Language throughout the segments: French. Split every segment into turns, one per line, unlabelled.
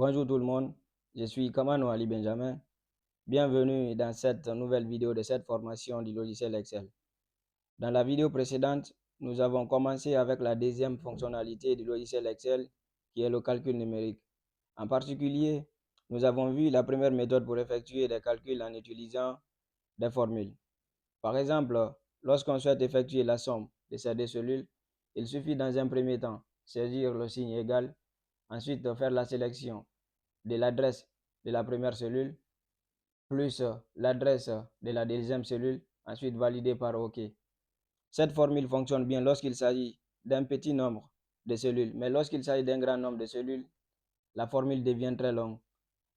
Bonjour tout le monde, je suis Kamano Ali Benjamin. Bienvenue dans cette nouvelle vidéo de cette formation du logiciel Excel. Dans la vidéo précédente, nous avons commencé avec la deuxième fonctionnalité du logiciel Excel qui est le calcul numérique. En particulier, nous avons vu la première méthode pour effectuer des calculs en utilisant des formules. Par exemple, lorsqu'on souhaite effectuer la somme de ces deux cellules, il suffit dans un premier temps saisir le signe égal, ensuite faire la sélection de l'adresse de la première cellule plus l'adresse de la deuxième cellule, ensuite validé par OK. Cette formule fonctionne bien lorsqu'il s'agit d'un petit nombre de cellules, mais lorsqu'il s'agit d'un grand nombre de cellules, la formule devient très longue.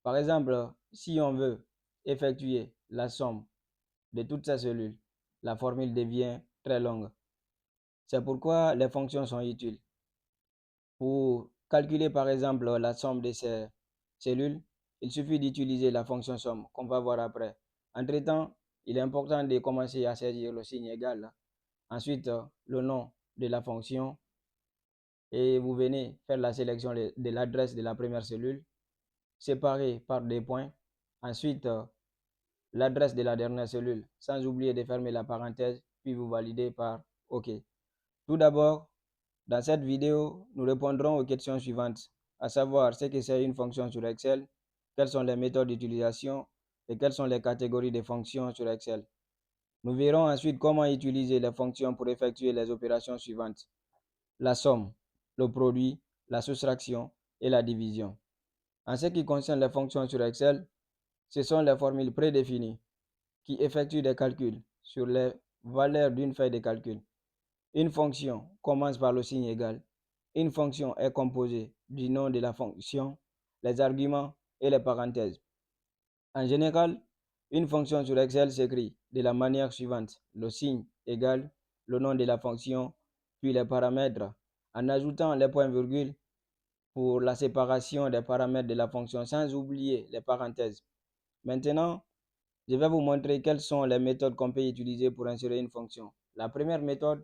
Par exemple, si on veut effectuer la somme de toutes ces cellules, la formule devient très longue. C'est pourquoi les fonctions sont utiles. Pour calculer par exemple la somme de ces cellules, il suffit d'utiliser la fonction somme qu'on va voir après. Entre-temps, il est important de commencer à saisir le signe égal. Ensuite, le nom de la fonction et vous venez faire la sélection de l'adresse de la première cellule séparée par des points. Ensuite, l'adresse de la dernière cellule sans oublier de fermer la parenthèse puis vous validez par OK. Tout d'abord, dans cette vidéo, nous répondrons aux questions suivantes, à savoir ce que c'est une fonction sur Excel, quelles sont les méthodes d'utilisation et quelles sont les catégories de fonctions sur Excel. Nous verrons ensuite comment utiliser les fonctions pour effectuer les opérations suivantes: la somme, le produit, la soustraction et la division. En ce qui concerne les fonctions sur Excel, ce sont les formules prédéfinies qui effectuent des calculs sur les valeurs d'une feuille de calcul. Une fonction commence par le signe égal. Une fonction est composée du nom de la fonction, les arguments et les parenthèses. En général, une fonction sur Excel s'écrit de la manière suivante: le signe égal, le nom de la fonction, puis les paramètres, en ajoutant les points-virgules pour la séparation des paramètres de la fonction, sans oublier les parenthèses. Maintenant, je vais vous montrer quelles sont les méthodes qu'on peut utiliser pour insérer une fonction. La première méthode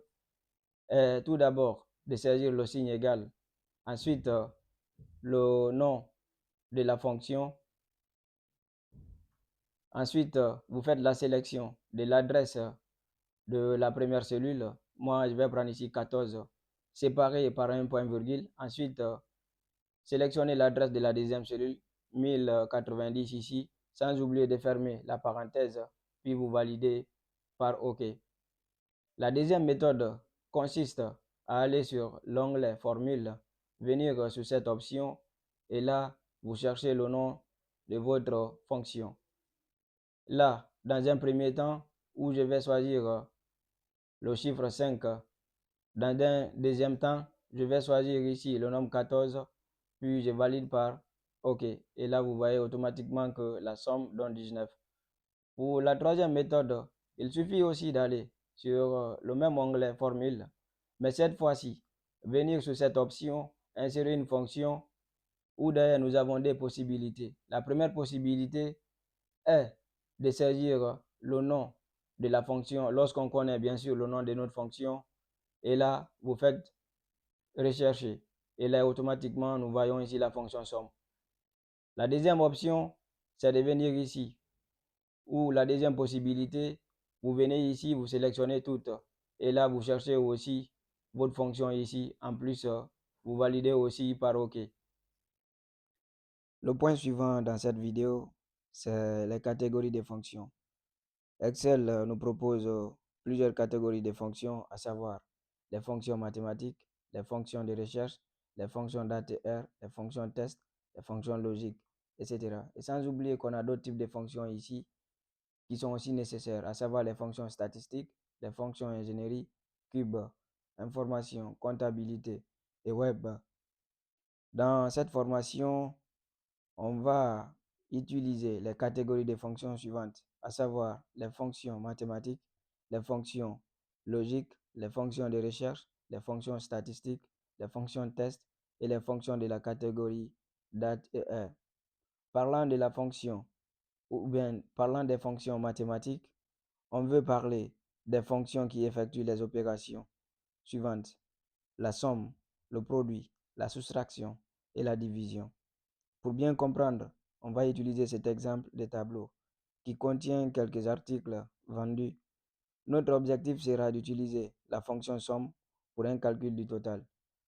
est tout d'abord de saisir le signe égal, ensuite le nom de la fonction, ensuite vous faites la sélection de l'adresse de la première cellule. Moi, je vais prendre ici 14, séparé par un point virgule. Ensuite, sélectionnez l'adresse de la deuxième cellule, 1090 ici, sans oublier de fermer la parenthèse, puis vous validez par OK. La deuxième méthode consiste à aller sur l'onglet Formule, venir sur cette option et là, vous cherchez le nom de votre fonction. Là, dans un premier temps, où je vais choisir le chiffre 5, dans un deuxième temps, je vais choisir ici le nombre 14, puis je valide par OK. Et là, vous voyez automatiquement que la somme donne 19. Pour la troisième méthode, il suffit aussi d'aller sur le même onglet Formule, mais cette fois-ci, venir sur cette option, insérer une fonction, où d'ailleurs nous avons des possibilités. La première possibilité est de saisir le nom de la fonction lorsqu'on connaît bien sûr le nom de notre fonction. Et là, vous faites rechercher. Et là, automatiquement, nous voyons ici la fonction somme. La deuxième option, c'est de venir ici. Ou la deuxième possibilité, vous venez ici, vous sélectionnez toutes. Et là, vous cherchez aussi votre fonction ici. En plus, vous validez aussi par OK. Le point suivant dans cette vidéo, c'est les catégories de fonctions. Excel nous propose plusieurs catégories de fonctions, à savoir les fonctions mathématiques, les fonctions de recherche, les fonctions d'ATR, les fonctions test, les fonctions logiques, etc. Et sans oublier qu'on a d'autres types de fonctions ici qui sont aussi nécessaires, à savoir les fonctions statistiques, les fonctions ingénierie, cube, information, comptabilité et web. Dans cette formation, on va utiliser les catégories de fonctions suivantes, à savoir les fonctions mathématiques, les fonctions logiques, les fonctions de recherche, les fonctions statistiques, les fonctions test et les fonctions de la catégorie d'ATR. Parlant de la fonction, ou bien parlant des fonctions mathématiques, on veut parler des fonctions qui effectuent les opérations suivantes: la somme, le produit, la soustraction et la division. Pour bien comprendre, on va utiliser cet exemple de tableau qui contient quelques articles vendus. Notre objectif sera d'utiliser la fonction somme pour un calcul du total.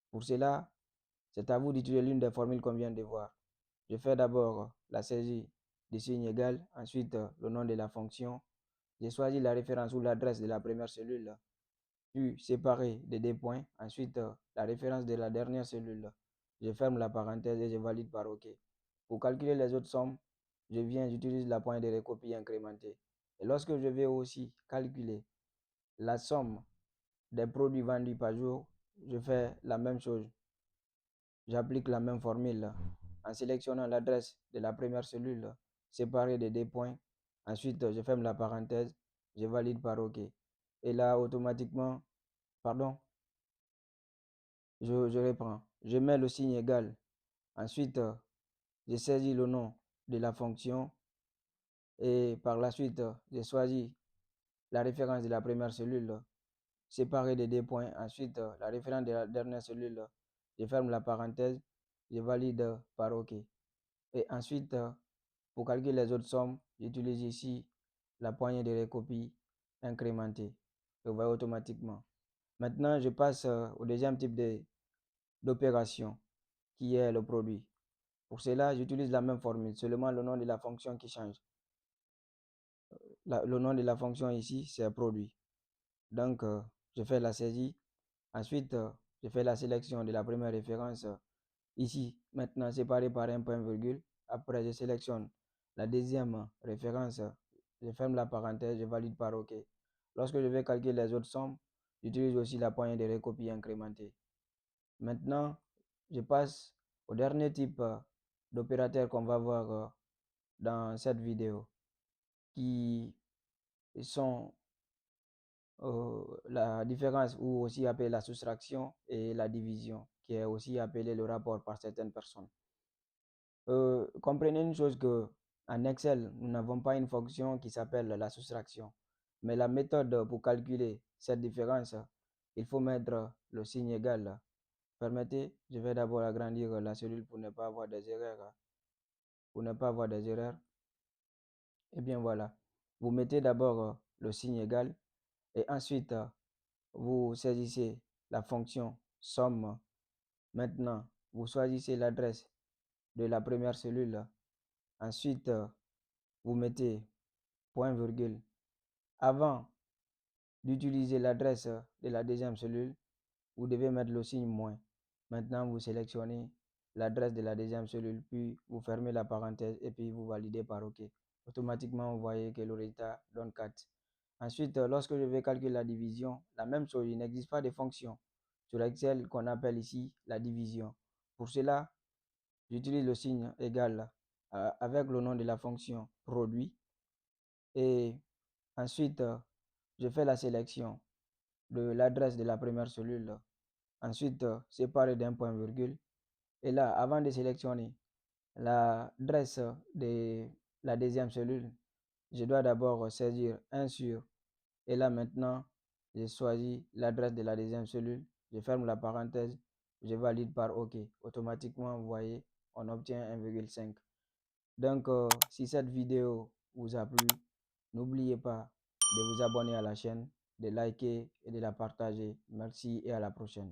Pour cela, c'est à vous d'utiliser l'une des formules qu'on vient de voir. Je fais d'abord la saisie du signe égal, ensuite le nom de la fonction. J'ai choisi la référence ou l'adresse de la première cellule, puis séparé de deux points, ensuite la référence de la dernière cellule. Je ferme la parenthèse et je valide par OK. Pour calculer les autres sommes, j'utilise la pointe de recopie incrémentée. Et lorsque je vais aussi calculer la somme des produits vendus par jour, je fais la même chose. J'applique la même formule en sélectionnant l'adresse de la première cellule séparée de deux points. Ensuite, je ferme la parenthèse, je valide par OK. Et là, automatiquement, pardon, je reprends. Je mets le signe égal. Ensuite, je saisis le nom de la fonction et par la suite, je choisis la référence de la première cellule séparée de deux points. Ensuite, la référence de la dernière cellule, je ferme la parenthèse, je valide par OK. Et ensuite, pour calculer les autres sommes, j'utilise ici la poignée de recopie incrémentée. Vous voyez automatiquement. Maintenant, je passe au deuxième type d'opération qui est le produit. Pour cela, j'utilise la même formule, seulement le nom de la fonction qui change. Le nom de la fonction ici, c'est produit. Donc, je fais la saisie. Ensuite, je fais la sélection de la première référence ici, maintenant séparée par un point virgule. Après, je sélectionne la deuxième référence. Je ferme la parenthèse, je valide par OK. Lorsque je vais calculer les autres sommes, j'utilise aussi la poignée de recopie incrémentée. Maintenant, je passe au dernier type d'opérateur qu'on va voir dans cette vidéo, qui sont la différence ou aussi appelée la soustraction et la division, qui est aussi appelé le rapport par certaines personnes. Comprenez une chose que en Excel, nous n'avons pas une fonction qui s'appelle la soustraction. Mais la méthode pour calculer cette différence, il faut mettre le signe égal. Permettez, je vais d'abord agrandir la cellule pour ne pas avoir des erreurs. Pour ne pas avoir des erreurs. Et bien voilà. Vous mettez d'abord le signe égal et ensuite vous saisissez la fonction somme. Maintenant, vous choisissez l'adresse de la première cellule. Ensuite, vous mettez point virgule. Avant d'utiliser l'adresse de la deuxième cellule, vous devez mettre le signe moins. Maintenant, vous sélectionnez l'adresse de la deuxième cellule, puis vous fermez la parenthèse et puis vous validez par OK. Automatiquement, vous voyez que le résultat donne 4. Ensuite, lorsque je vais calculer la division, la même chose, il n'existe pas de fonction sur Excel qu'on appelle ici la division. Pour cela, j'utilise le signe égal avec le nom de la fonction produit et ensuite, je fais la sélection de l'adresse de la première cellule. Ensuite, séparé d'un point virgule. Et là, avant de sélectionner l'adresse de la deuxième cellule, je dois d'abord saisir 1 sur. Et là, maintenant, je choisis l'adresse de la deuxième cellule. Je ferme la parenthèse. Je valide par OK. Automatiquement, vous voyez, on obtient 1,5. Donc, si cette vidéo vous a plu, n'oubliez pas de vous abonner à la chaîne, de liker et de la partager. Merci et à la prochaine.